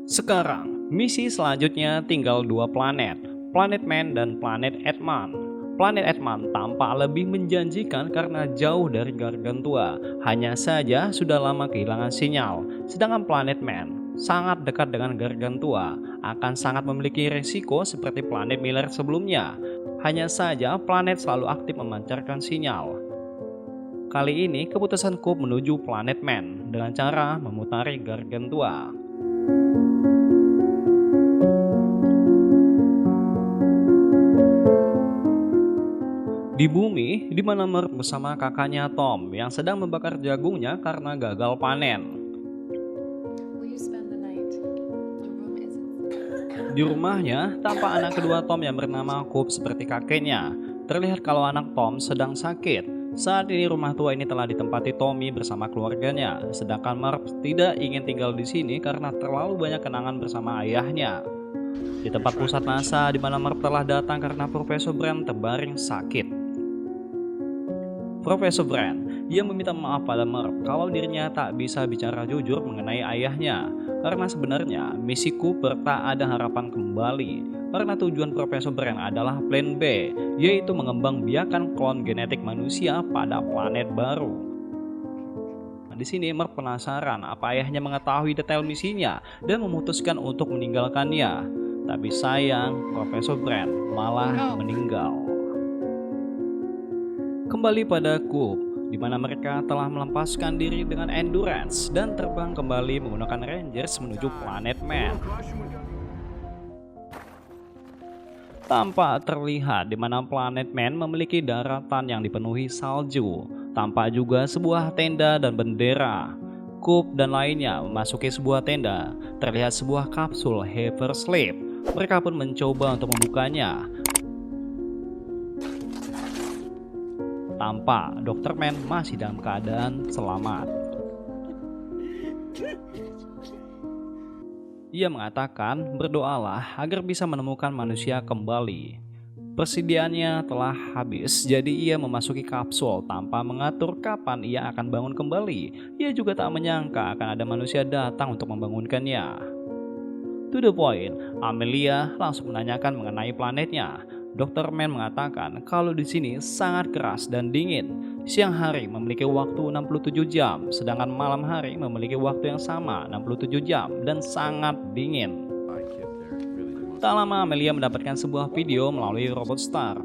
Sekarang, misi selanjutnya tinggal dua planet, planet Man dan planet Edman. Planet Edman tampak lebih menjanjikan karena jauh dari Gargantua, hanya saja sudah lama kehilangan sinyal. Sedangkan planet Man sangat dekat dengan Gargantua, akan sangat memiliki resiko seperti planet Miller sebelumnya. Hanya saja planet selalu aktif memancarkan sinyal. Kali ini keputusan Coop menuju planet Man dengan cara memutari Gargantua. Di bumi, di mana Merv bersama kakaknya Tom yang sedang membakar jagungnya karena gagal panen. Di rumahnya, tampak anak kedua Tom yang bernama Coop seperti kakeknya. Terlihat kalau anak Tom sedang sakit. Saat ini rumah tua ini telah ditempati Tommy bersama keluarganya, sedangkan Merv tidak ingin tinggal di sini karena terlalu banyak kenangan bersama ayahnya. Di tempat pusat NASA di mana Merv telah datang karena Profesor Brand terbaring sakit. Profesor Brand, ia meminta maaf pada Merv kalau dirinya tak bisa bicara jujur mengenai ayahnya. Karena sebenarnya misi Cooper tak ada harapan kembali. Karena tujuan Profesor Brand adalah plan B, yaitu mengembangbiakan klon genetik manusia pada planet baru. Di sini Merv penasaran apa ayahnya mengetahui detail misinya dan memutuskan untuk meninggalkannya. Tapi sayang, Profesor Brand malah meninggal. Kembali pada Coop, di mana mereka telah melepaskan diri dengan Endurance dan terbang kembali menggunakan Rangers menuju planet Man. Tampak terlihat di mana planet Man memiliki daratan yang dipenuhi salju. Tampak juga sebuah tenda dan bendera. Coop dan lainnya memasuki sebuah tenda. Terlihat sebuah kapsul Hyper Sleep. Mereka pun mencoba untuk membukanya. Tampak Dr. Man masih dalam keadaan selamat. Ia mengatakan berdoalah agar bisa menemukan manusia kembali. Persediaannya telah habis, jadi ia memasuki kapsul tanpa mengatur kapan ia akan bangun kembali. Ia juga tak menyangka akan ada manusia datang untuk membangunkannya. To the point, Amelia langsung menanyakan mengenai planetnya. Dr. Man mengatakan kalau di sini sangat keras dan dingin. Siang hari memiliki waktu 67 jam, sedangkan malam hari memiliki waktu yang sama 67 jam dan sangat dingin. Tak lama Amelia mendapatkan sebuah video melalui Robot Star,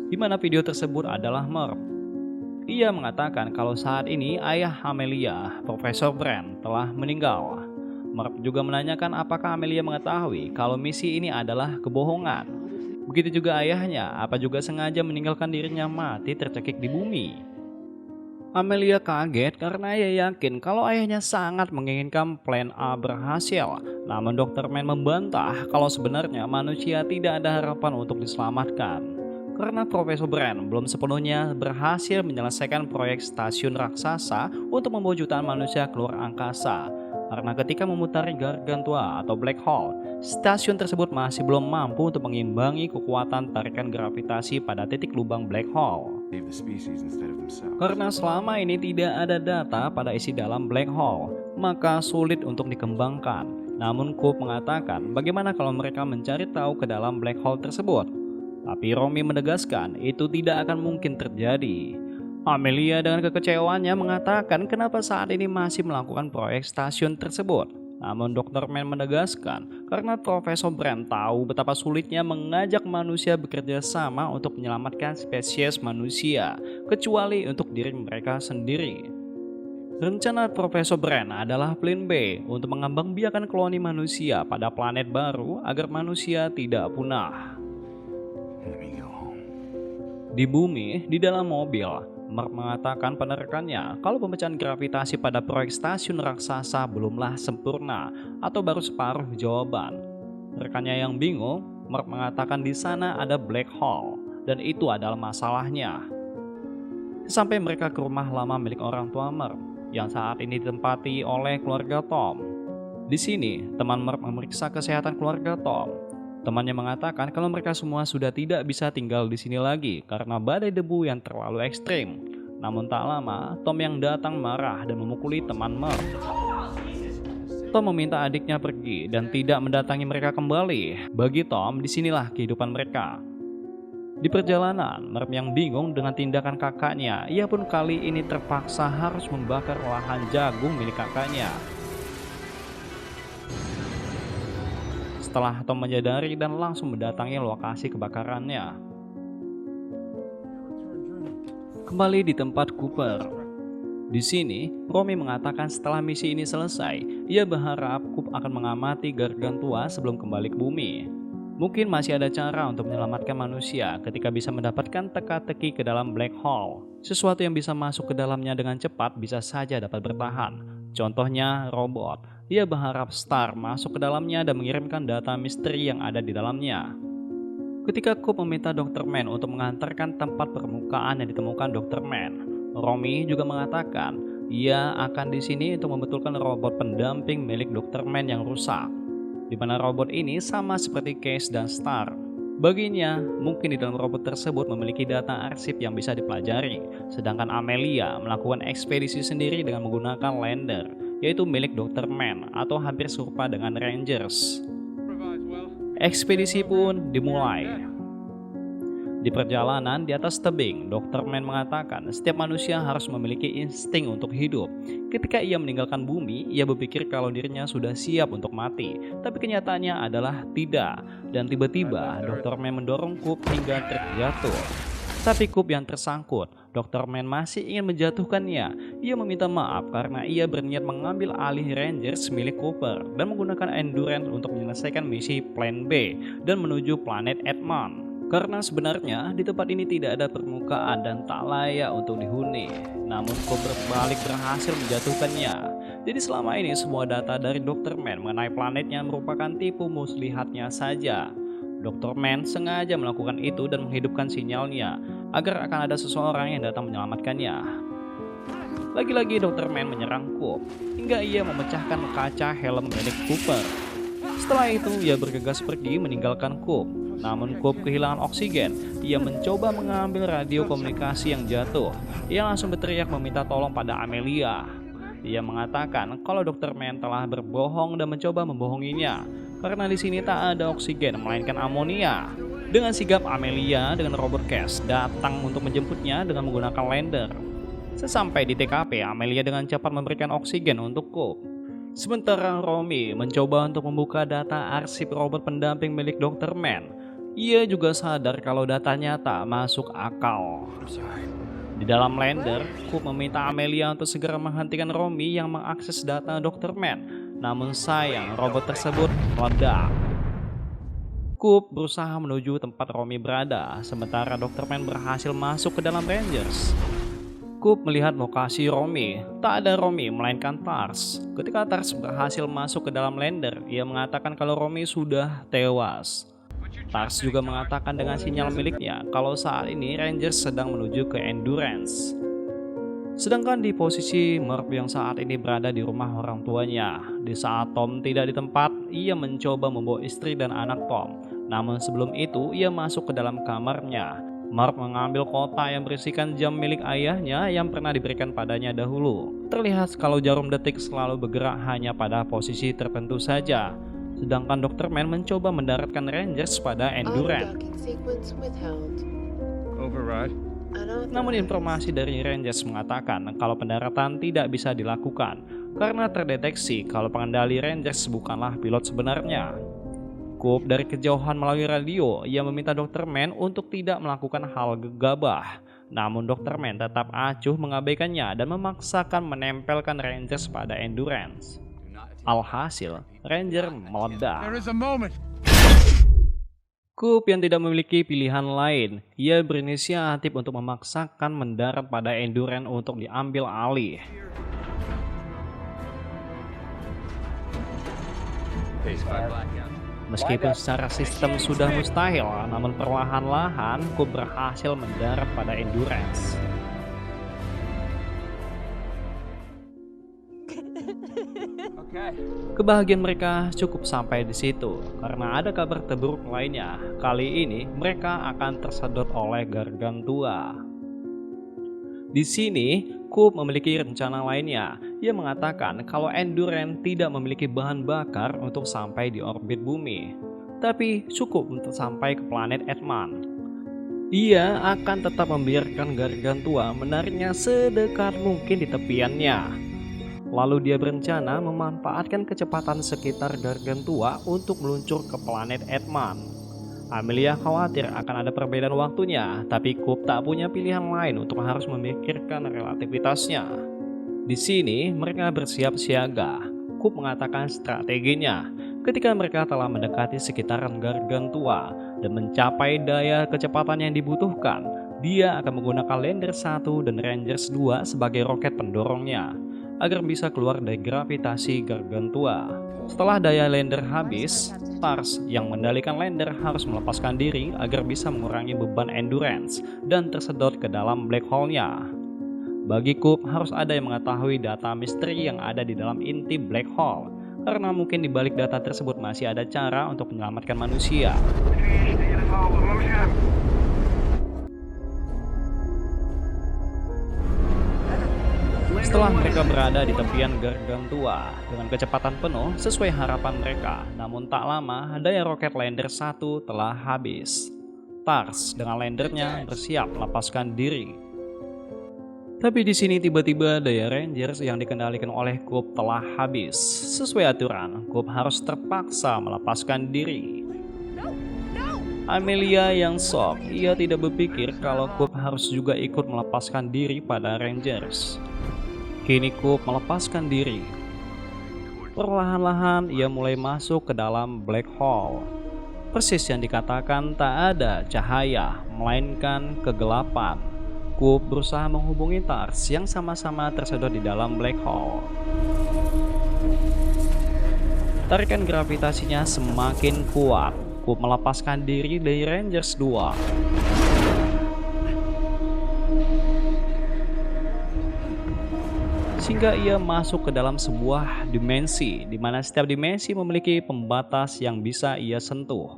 di mana video tersebut adalah Merv. Ia mengatakan kalau saat ini ayah Amelia, Profesor Brand, telah meninggal. Merv juga menanyakan apakah Amelia mengetahui kalau misi ini adalah kebohongan. Begitu juga ayahnya, apa juga sengaja meninggalkan dirinya mati tercekik di bumi. Amelia kaget karena ia yakin kalau ayahnya sangat menginginkan plan A berhasil. Namun Dr. Man membantah kalau sebenarnya manusia tidak ada harapan untuk diselamatkan. Karena Profesor Brand belum sepenuhnya berhasil menyelesaikan proyek stasiun raksasa untuk membawa jutaan manusia keluar angkasa. Karena ketika memutari Gargantua atau Black Hole, stasiun tersebut masih belum mampu untuk mengimbangi kekuatan tarikan gravitasi pada titik lubang Black Hole. Karena selama ini tidak ada data pada isi dalam Black Hole, maka sulit untuk dikembangkan. Namun Coop mengatakan bagaimana kalau mereka mencari tahu ke dalam Black Hole tersebut. Tapi Romy menegaskan itu tidak akan mungkin terjadi. Amelia dengan kekecewaannya mengatakan kenapa saat ini masih melakukan proyek stasiun tersebut. Namun Dr. Man menegaskan karena Profesor Brand tahu betapa sulitnya mengajak manusia bekerja sama untuk menyelamatkan spesies manusia, kecuali untuk diri mereka sendiri. Rencana Profesor Brand adalah plan B untuk mengembangbiakan koloni manusia pada planet baru agar manusia tidak punah. Di bumi, di dalam mobil, Merv mengatakan pada rekannya kalau pemecahan gravitasi pada proyek stasiun raksasa belumlah sempurna atau baru separuh jawaban. Rekannya yang bingung, Merv mengatakan di sana ada black hole dan itu adalah masalahnya. Sampai mereka ke rumah lama milik orang tua Merv yang saat ini ditempati oleh keluarga Tom. Di sini, teman Merv memeriksa kesehatan keluarga Tom. Temannya mengatakan kalau mereka semua sudah tidak bisa tinggal di sini lagi karena badai debu yang terlalu ekstrim. Namun tak lama, Tom yang datang marah dan memukuli teman Merv. Tom meminta adiknya pergi dan tidak mendatangi mereka kembali. Bagi Tom, disinilah kehidupan mereka. Di perjalanan, Merv yang bingung dengan tindakan kakaknya, ia pun kali ini terpaksa harus membakar lahan jagung milik kakaknya. Setelah Tom menyadari dan langsung mendatangi lokasi kebakarannya. Kembali di tempat Cooper. Di sini, Romy mengatakan setelah misi ini selesai, ia berharap Coop akan mengamati Gargantua sebelum kembali ke bumi. Mungkin masih ada cara untuk menyelamatkan manusia ketika bisa mendapatkan teka-teki ke dalam black hole. Sesuatu yang bisa masuk ke dalamnya dengan cepat bisa saja dapat bertahan. Contohnya robot. Dia berharap Star masuk ke dalamnya dan mengirimkan data misteri yang ada di dalamnya. Ketika Coop meminta Dr. Man untuk mengantarkan tempat permukaan yang ditemukan Dr. Man, Romy juga mengatakan ia akan di sini untuk membetulkan robot pendamping milik Dr. Man yang rusak, di mana robot ini sama seperti Case dan Star. Baginya, mungkin di dalam robot tersebut memiliki data arsip yang bisa dipelajari, sedangkan Amelia melakukan ekspedisi sendiri dengan menggunakan lander, yaitu milik Dr. Man atau hampir serupa dengan Rangers. Ekspedisi pun dimulai. Di perjalanan di atas tebing, Dr. Man mengatakan setiap manusia harus memiliki insting untuk hidup. Ketika ia meninggalkan bumi, ia berpikir kalau dirinya sudah siap untuk mati. Tapi kenyataannya adalah tidak. Dan tiba-tiba, Dr. Man mendorong Coop hingga terjatuh. Tapi Coop yang tersangkut, Dr. Man masih ingin menjatuhkannya. Ia meminta maaf karena ia berniat mengambil alih Rangers milik Cooper dan menggunakan Endurance untuk menyelesaikan misi Plan B dan menuju planet Edmond. Karena sebenarnya di tempat ini tidak ada permukaan dan tak layak untuk dihuni. Namun Coop berbalik berhasil menjatuhkannya. Jadi selama ini semua data dari Dr. Man mengenai planetnya merupakan tipu muslihatnya saja. Dr. Man sengaja melakukan itu dan menghidupkan sinyalnya agar akan ada seseorang yang datang menyelamatkannya. Lagi-lagi Dr. Man menyerang Coop hingga ia memecahkan kaca helm milik Cooper. Setelah itu ia bergegas pergi meninggalkan Coop. Namun Coop kehilangan oksigen. Ia mencoba mengambil radio komunikasi yang jatuh. Ia langsung berteriak meminta tolong pada Amelia. Ia mengatakan kalau Dr. Man telah berbohong dan mencoba membohonginya karena di sini tak ada oksigen melainkan amonia. Dengan sigap Amelia dengan robot Cash datang untuk menjemputnya dengan menggunakan lander. Sesampai di TKP, Amelia dengan cepat memberikan oksigen untuk Coop. Sementara Romy mencoba untuk membuka data arsip robot pendamping milik Dr. Man. Ia juga sadar kalau datanya tak masuk akal. Di dalam lander, Coop meminta Amelia untuk segera menghentikan Romy yang mengakses data Dr. Man. Namun sayang, robot tersebut meledak. Coop berusaha menuju tempat Romy berada, sementara Dr. Man berhasil masuk ke dalam Rangers. Coop melihat lokasi Romy. Tak ada Romy melainkan Tars. Ketika Tars berhasil masuk ke dalam lander, ia mengatakan kalau Romy sudah tewas. Tars juga mengatakan dengan sinyal miliknya kalau saat ini Rangers sedang menuju ke Endurance. Sedangkan di posisi Merv yang saat ini berada di rumah orang tuanya. Di saat Tom tidak di tempat, ia mencoba membawa istri dan anak Tom. Namun sebelum itu, ia masuk ke dalam kamarnya. Merv mengambil kotak yang berisikan jam milik ayahnya yang pernah diberikan padanya dahulu. Terlihat kalau jarum detik selalu bergerak hanya pada posisi tertentu saja. Sedangkan Dr. Man mencoba mendaratkan Rangers pada Endurance. Namun informasi dari Rangers mengatakan kalau pendaratan tidak bisa dilakukan karena terdeteksi kalau pengendali Rangers bukanlah pilot sebenarnya. Coop dari kejauhan melalui radio, ia meminta Dr. Man untuk tidak melakukan hal gegabah. Namun Dr. Man tetap acuh mengabaikannya dan memaksakan menempelkan Rangers pada Endurance. Alhasil, Ranger meledak. Coop yang tidak memiliki pilihan lain, ia berinisiatif untuk memaksakan mendarat pada Endurance untuk diambil alih. Meskipun secara sistem sudah mustahil, namun perlahan-lahan Coop berhasil mendarat pada Endurance. Kebahagiaan mereka cukup sampai di situ karena ada kabar terburuk lainnya. Kali ini mereka akan tersedot oleh Gargantua. Di sini, Coop memiliki rencana lainnya, Ia mengatakan kalau Endurance tidak memiliki bahan bakar untuk sampai di orbit bumi, tapi cukup untuk sampai ke planet Edman. Ia akan tetap membiarkan Gargantua menariknya sedekat mungkin di tepiannya. Lalu dia berencana memanfaatkan kecepatan sekitar Gargantua untuk meluncur ke planet Edman. Amelia khawatir akan ada perbedaan waktunya, tapi Coop tak punya pilihan lain untuk harus memikirkan relativitasnya. Di sini mereka bersiap siaga. Coop mengatakan strateginya ketika mereka telah mendekati sekitaran Gargantua dan mencapai daya kecepatan yang dibutuhkan. Dia akan menggunakan Lander 1 dan Rangers 2 sebagai roket pendorongnya agar bisa keluar dari gravitasi Gargantua. Setelah daya Lander habis, Stars yang mengendalikan Lander harus melepaskan diri agar bisa mengurangi beban Endurance dan tersedot ke dalam black hole-nya. Bagi Coop, harus ada yang mengetahui data misteri yang ada di dalam inti black hole, karena mungkin di balik data tersebut masih ada cara untuk menyelamatkan manusia. Setelah mereka berada di tepian Gargantua dengan kecepatan penuh sesuai harapan mereka, namun tak lama daya roket Lander 1 telah habis. Tars dengan Landernya bersiap melepaskan diri. Tapi di sini tiba-tiba daya Rangers yang dikendalikan oleh Coop telah habis. Sesuai aturan, Coop harus terpaksa melepaskan diri. Amelia yang shock, ia tidak berpikir kalau Coop harus juga ikut melepaskan diri pada Rangers. Kini Coop melepaskan diri. Perlahan-lahan ia mulai masuk ke dalam black hole. Persis yang dikatakan tak ada cahaya, melainkan kegelapan. Coop berusaha menghubungi Tars yang sama-sama tersedot di dalam black hole. Tarikan gravitasinya semakin kuat. Coop melepaskan diri dari Rangers 2. Sehingga ia masuk ke dalam sebuah dimensi, di mana setiap dimensi memiliki pembatas yang bisa ia sentuh.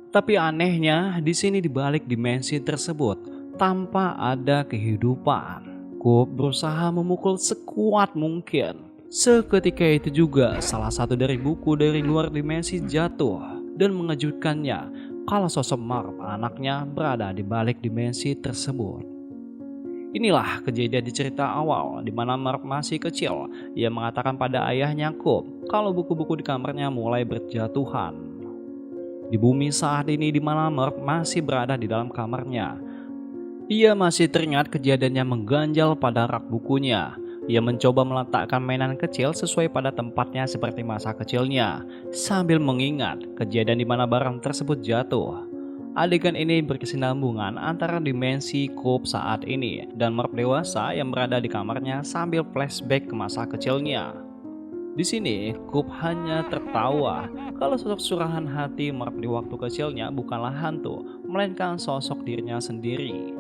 Tapi anehnya, di sini di balik dimensi tersebut tanpa ada kehidupan. Coop berusaha memukul sekuat mungkin. Seketika itu juga salah satu dari buku dari luar dimensi jatuh dan mengejutkannya kalau sosok Marv anaknya berada di balik dimensi tersebut. Inilah kejadian di cerita awal di mana Marv masih kecil. Ia mengatakan pada ayahnya Coop kalau buku-buku di kamarnya mulai berjatuhan. Di bumi saat ini di mana Marv masih berada di dalam kamarnya. Ia masih teringat kejadiannya mengganjal pada rak bukunya. Ia mencoba meletakkan mainan kecil sesuai pada tempatnya seperti masa kecilnya, sambil mengingat kejadian di mana barang tersebut jatuh. Adegan ini berkesinambungan antara dimensi Coop saat ini dan Marv dewasa yang berada di kamarnya sambil flashback ke masa kecilnya. Di sini, Coop hanya tertawa kalau sosok surahan hati Marv di waktu kecilnya bukanlah hantu, melainkan sosok dirinya sendiri.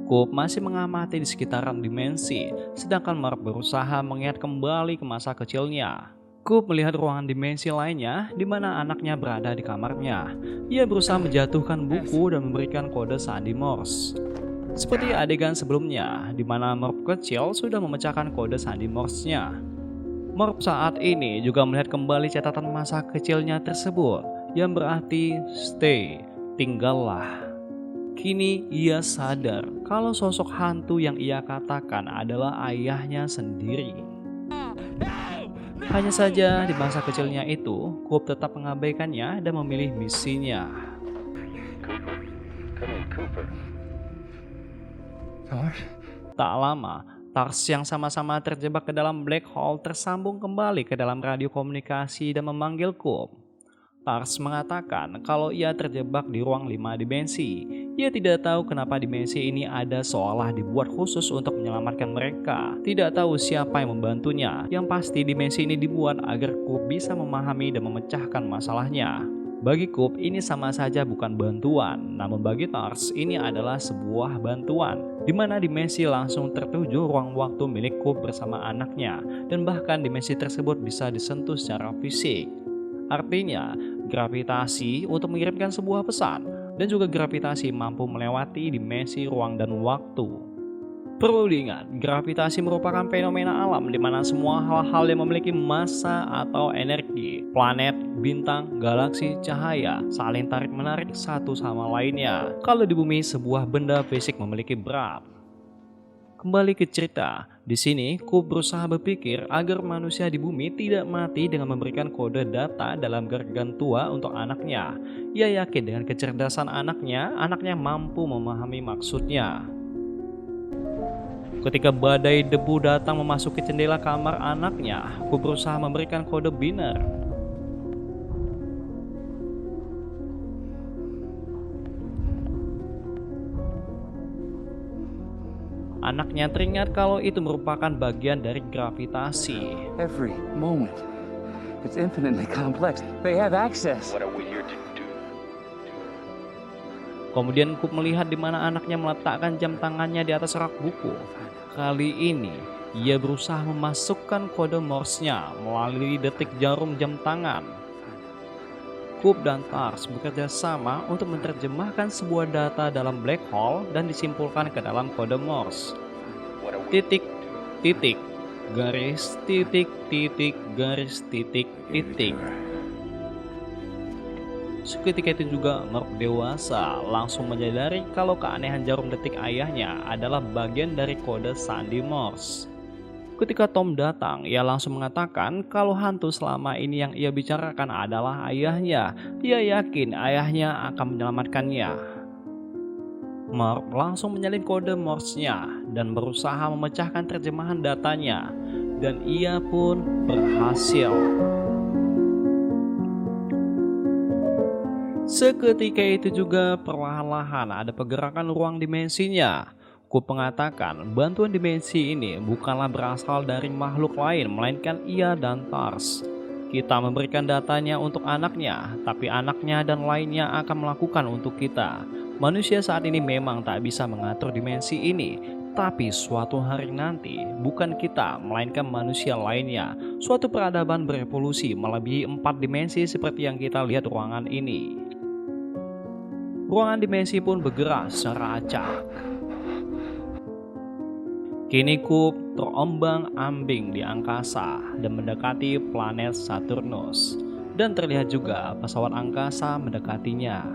Coop masih mengamati di sekitaran dimensi, sedangkan Marv berusaha mengingat kembali ke masa kecilnya. Coop melihat ruangan dimensi lainnya di mana anaknya berada di kamarnya. Ia berusaha menjatuhkan buku dan memberikan kode sandi Morse. Seperti adegan sebelumnya, di mana Marv kecil sudah memecahkan kode sandi Morse-nya. Marv saat ini juga melihat kembali catatan masa kecilnya tersebut, yang berarti stay, tinggallah. Kini ia sadar kalau sosok hantu yang ia katakan adalah ayahnya sendiri. Hanya saja di masa kecilnya itu, Coop tetap mengabaikannya dan memilih misinya. Tak lama, Tars yang sama-sama terjebak ke dalam black hole tersambung kembali ke dalam radio komunikasi dan memanggil Coop. Tars mengatakan kalau ia terjebak di ruang 5 dimensi. Ia tidak tahu kenapa dimensi ini ada seolah dibuat khusus untuk menyelamatkan mereka. Tidak tahu siapa yang membantunya. Yang pasti dimensi ini dibuat agar Coop bisa memahami dan memecahkan masalahnya. Bagi Coop ini sama saja bukan bantuan, namun bagi Tars ini adalah sebuah bantuan, di mana dimensi langsung tertuju ruang waktu milik Coop bersama anaknya, dan bahkan dimensi tersebut bisa disentuh secara fisik. Artinya, gravitasi untuk mengirimkan sebuah pesan, dan juga gravitasi mampu melewati dimensi ruang dan waktu. Perlu diingat, gravitasi merupakan fenomena alam di mana semua hal-hal yang memiliki massa atau energi, planet, bintang, galaksi, cahaya, saling tarik-menarik satu sama lainnya. Kalau di bumi, sebuah benda fisik memiliki berat. Kembali ke cerita, di sini Coop berusaha berpikir agar manusia di bumi tidak mati dengan memberikan kode data dalam gargantua untuk anaknya. Ia yakin dengan kecerdasan anaknya mampu memahami maksudnya. Ketika badai debu datang memasuki jendela kamar anaknya, Coop berusaha memberikan kode biner. Anaknya teringat kalau itu merupakan bagian dari gravitasi. Every moment. It's infinitely complex. They have access. What are we here to do? Kemudian Coop melihat di mana anaknya meletakkan jam tangannya di atas rak buku. Kali ini, ia berusaha memasukkan kode Morse-nya melalui detik jarum jam tangan. Coop dan Tars bekerja sama untuk menerjemahkan sebuah data dalam black hole dan disimpulkan ke dalam kode Morse. Titik, titik, garis, titik, titik, garis, titik, titik. Seketika itu juga Mark dewasa langsung menyadari kalau keanehan jarum detik ayahnya adalah bagian dari kode sandi Morse. Ketika Tom datang, ia langsung mengatakan kalau hantu selama ini yang ia bicarakan adalah ayahnya. Ia yakin ayahnya akan menyelamatkannya. Mark langsung menyalin kode Morse-nya dan berusaha memecahkan terjemahan datanya. Dan ia pun berhasil. Seketika itu juga perlahan-lahan ada pergerakan ruang dimensinya. Coop mengatakan bantuan dimensi ini bukanlah berasal dari makhluk lain melainkan ia dan Tars. Kita memberikan datanya untuk anaknya, tapi anaknya dan lainnya akan melakukan untuk kita. Manusia saat ini memang tak bisa mengatur dimensi ini, tapi suatu hari nanti bukan kita melainkan manusia lainnya. Suatu peradaban berevolusi melebihi 4 dimensi seperti yang kita lihat ruangan ini. Ruangan dimensi pun bergerak secara acak. Kini Coop terombang-ambing di angkasa dan mendekati planet Saturnus. Dan terlihat juga pesawat angkasa mendekatinya.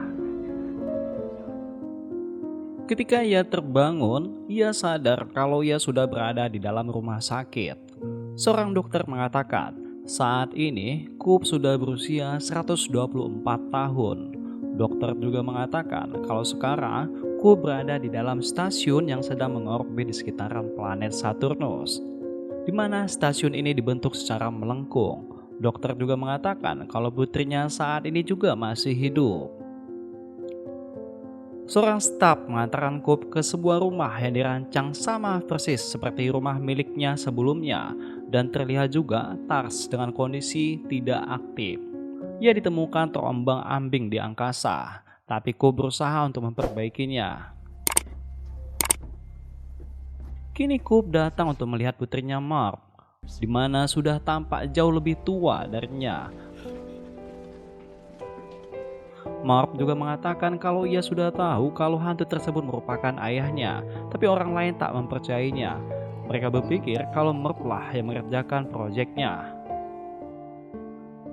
Ketika ia terbangun, ia sadar kalau ia sudah berada di dalam rumah sakit. Seorang dokter mengatakan, saat ini Coop sudah berusia 124 tahun. Dokter juga mengatakan kalau sekarang Coop berada di dalam stasiun yang sedang mengorbit di sekitaran planet Saturnus, di mana stasiun ini dibentuk secara melengkung. Dokter juga mengatakan kalau putrinya saat ini juga masih hidup. Seorang staf mengantarkan Coop ke sebuah rumah yang dirancang sama persis seperti rumah miliknya sebelumnya, dan terlihat juga Tars dengan kondisi tidak aktif. Ia ditemukan terombang-ambing di angkasa, tapi Coop berusaha untuk memperbaikinya. Kini Coop datang untuk melihat putrinya Mark, di mana sudah tampak jauh lebih tua darinya. Mark juga mengatakan kalau ia sudah tahu kalau hantu tersebut merupakan ayahnya, tapi orang lain tak mempercayainya. Mereka berpikir kalau Mark lah yang mengerjakan proyeknya.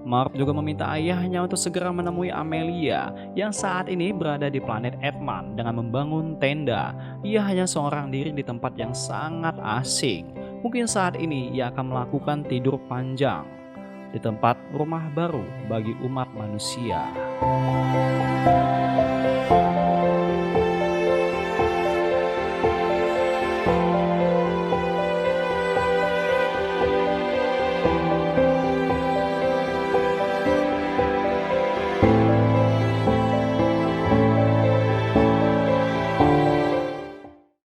Mark juga meminta ayahnya untuk segera menemui Amelia yang saat ini berada di planet Edman dengan membangun tenda. Ia hanya seorang diri di tempat yang sangat asing. Mungkin saat ini ia akan melakukan tidur panjang di tempat rumah baru bagi umat manusia.